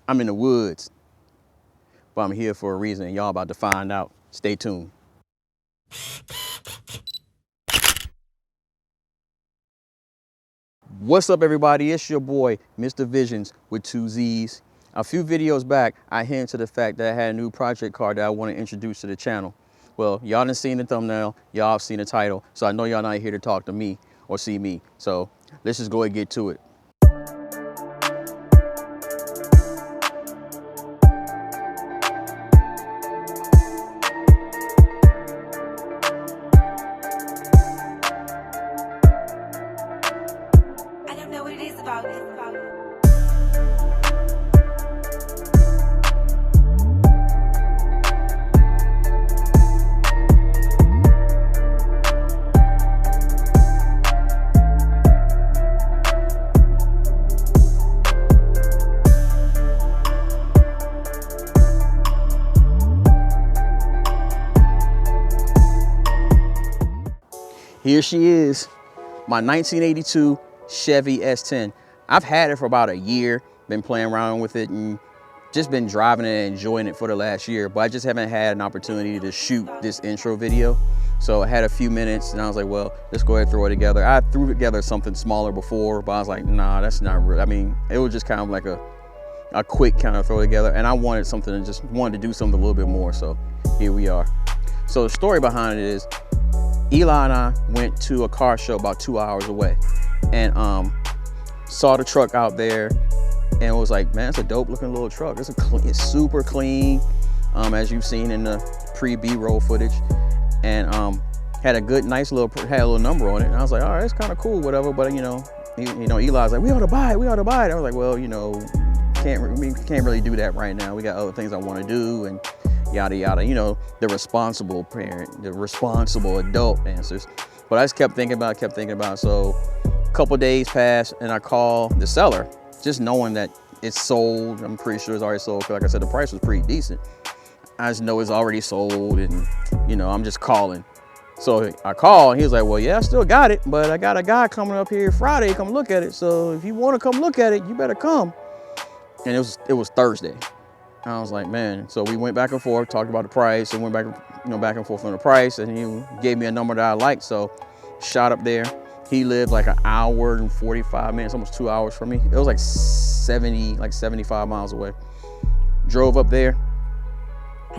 I'm in the woods, but I'm here for a reason, and y'all about to find out. Stay tuned. What's up, everybody? It's your boy, Mr. Visions with 2 Z's. A few videos back, I hinted to the fact that I had a new project car that I want to introduce to the channel. Well, y'all done seen the thumbnail, y'all have seen the title, so I know y'all not here to talk to me or see me. So let's just go and get to it. Here she is, my 1982 Chevy S10. I've had it for about a year, been playing around with it and just been driving it and enjoying it for the last year, but I just haven't had an opportunity to shoot this intro video. So I had a few minutes and I was like, well, let's go ahead and throw it together. I threw together something smaller before, but I was like, nah, that's not real. I mean, it was just kind of like a quick kind of throw together, and I wanted something and just wanted to do something a little bit more, so here we are. So the story behind it is, Eli and I went to a car show about 2 hours away and saw the truck out there and was like, man, it's a dope looking little truck. It's super clean, as you've seen in the pre-B-roll footage, and had a good, nice had a little number on it. And I was like, all right, it's kind of cool, whatever. But Eli's like, we ought to buy it, we ought to buy it. I was like, well, we can't really do that right now. We got other things I want to do, and yada yada, the responsible parent, the responsible adult answers. But I just kept thinking about it. So a couple days passed and I called the seller, just knowing that it's sold. I'm pretty sure it's already sold, because like I said, the price was pretty decent. I just know it's already sold, and I'm just calling. So I called and he was like, well, yeah, I still got it, but I got a guy coming up here Friday, come look at it. So if you want to come look at it, you better come. And it was Thursday. I was like, man. So we went back and forth, talked about the price, and went back and forth on the price, and he gave me a number that I liked. So shot up there. He lived like an hour and 45 minutes, almost 2 hours from me. It was like 75 miles away. Drove up there,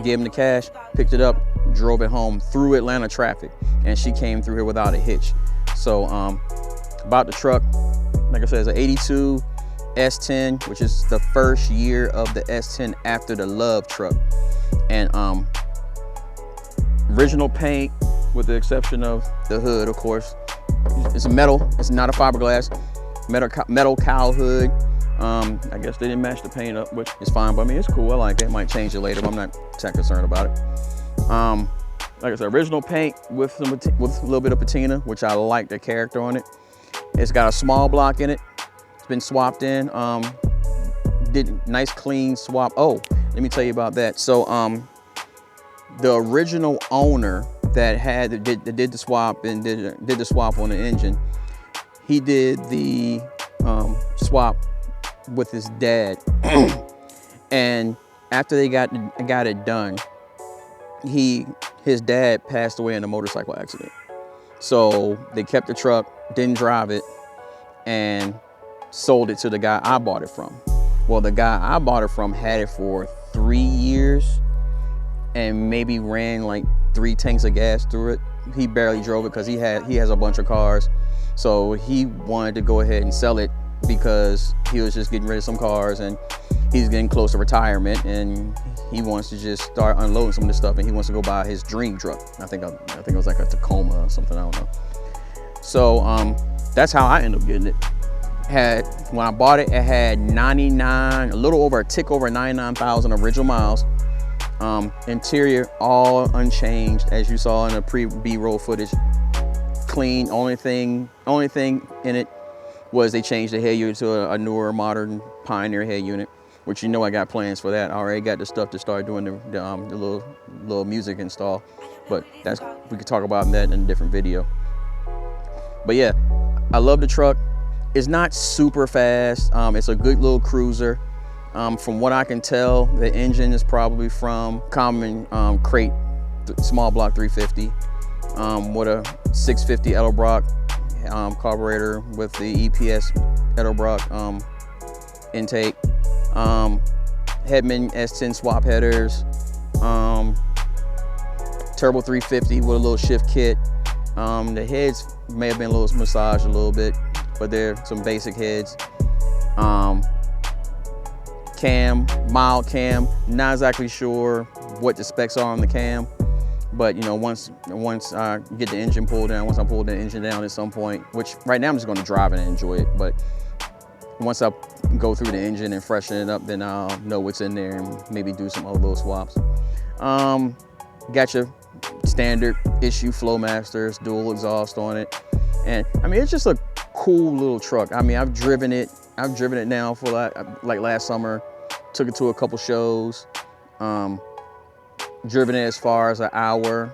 gave him the cash, picked it up, drove it home through Atlanta traffic, and she came through here without a hitch. So about the truck, like I said, it's an 82 S10, which is the first year of the S10 after the Love truck. And original paint, with the exception of the hood, of course. It's a metal, it's not a fiberglass. Metal cowl hood. I guess they didn't match the paint up, which is fine by me. It's cool, I like it. Might change it later, but I'm not that concerned about it. Like I said, original paint with a little bit of patina, which I like the character on it. It's got a small block in it. Been swapped in, did nice clean swap. Oh, let me tell you about that. So the original owner that did the swap and did the swap on the engine, he did the swap with his dad. And after they got it done, his dad passed away in a motorcycle accident. So they kept the truck, didn't drive it, and sold it to the guy I bought it from. Well, the guy I bought it from had it for 3 years and maybe ran like 3 tanks of gas through it. He barely drove it because he has a bunch of cars. So he wanted to go ahead and sell it because he was just getting rid of some cars and he's getting close to retirement, and he wants to just start unloading some of this stuff, and he wants to go buy his dream truck. I think it was like a Tacoma or something, I don't know. So that's how I ended up getting it. When I bought it, it had 99, a little over, a tick over 99,000 original miles. Interior all unchanged, as you saw in the pre-B-roll footage. Clean. Only thing in it was they changed the head unit to a newer, modern Pioneer head unit, which I got plans for that. I already got the stuff to start doing the little music install, but we could talk about that in a different video. But yeah, I love the truck. It's not super fast. It's a good little cruiser. From what I can tell, the engine is probably from common crate, small block 350, with a 650 Edelbrock carburetor with the EPS Edelbrock intake, Hedman S10 swap headers, turbo 350 with a little shift kit. The heads may have been a little massaged a little bit, but they're some basic heads. Cam, mild cam, not exactly sure what the specs are on the cam, but you know, once I get the engine pulled down, once I pull the engine down at some point, which right now I'm just going to drive it and enjoy it, but once I go through the engine and freshen it up, then I'll know what's in there and maybe do some other little swaps. Got your standard issue Flowmasters, dual exhaust on it, and I mean, it's just a cool little truck. I mean, I've driven it now for like last summer, took it to a couple shows, driven it as far as an hour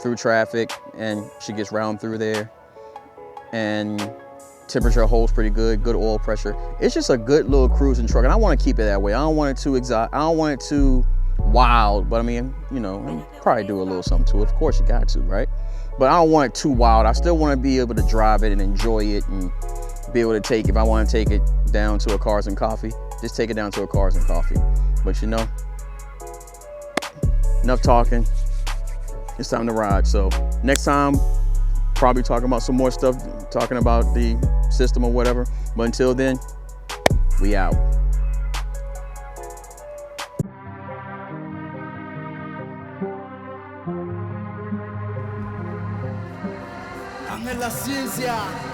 through traffic, and she gets round through there, and temperature holds pretty good, good oil pressure. It's just a good little cruising truck, and I want to keep it that way. I don't want it too exotic, I don't want it too wild, but I mean, you know, probably do a little something to it. Of course you got to, right? But I don't want it too wild. I still want to be able to drive it and enjoy it and be able to take, if I want to take it down to a Cars and Coffee, just take it down to a Cars and Coffee. But you know, enough talking, it's time to ride. So next time, probably talking about some more stuff, talking about the system or whatever. But until then, we out. Ángel La Ciencia.